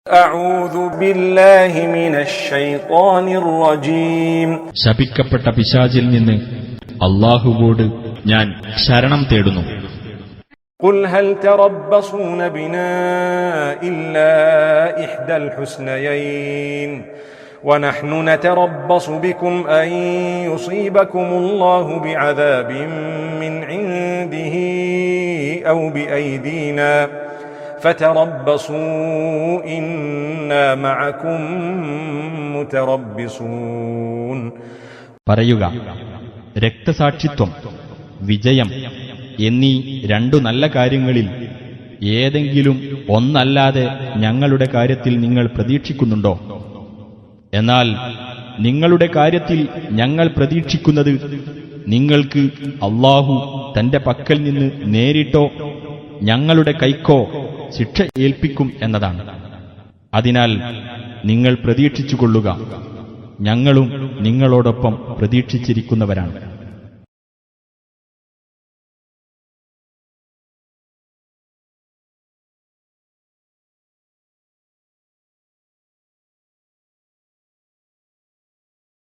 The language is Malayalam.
أعوذ بالله من الشيطان الرجيم ശപിക്കപ്പെട്ട പിശാചിൽ നിന്ന് അല്ലാഹുവോട് ഞാൻ ശരണം തേടുന്നു. قل هل تربصون بنا إلا إحدى الحسنيين ونحن نتربص بكم أن يصيبكم الله بعذاب من عنده أو بأيدينا فتربصوا إنا معكم متربصون. പറയുക, രക്തസാക്ഷിത്വം, വിജയം എന്നീ രണ്ടു നല്ല കാര്യങ്ങളിൽ ഏതെങ്കിലും ഒന്നല്ലാതെ ഞങ്ങളുടെ കാര്യത്തിൽ നിങ്ങൾ പ്രതീക്ഷിക്കുന്നുണ്ടോ? എന്നാൽ നിങ്ങളുടെ കാര്യത്തിൽ ഞങ്ങൾ പ്രതീക്ഷിക്കുന്നത് നിങ്ങൾക്ക് അല്ലാഹു തന്റെ പക്കൽ നിന്ന് നേരിട്ടോ ഞങ്ങളുടെ കൈക്കോ ശിക്ഷ ഏൽപ്പിക്കും എന്നതാണ്. അതിനാൽ നിങ്ങൾ പ്രതീക്ഷിച്ചുകൊള്ളുക, ഞങ്ങളും നിങ്ങളോടൊപ്പം പ്രതീക്ഷിച്ചിരിക്കുന്നവരാണ്.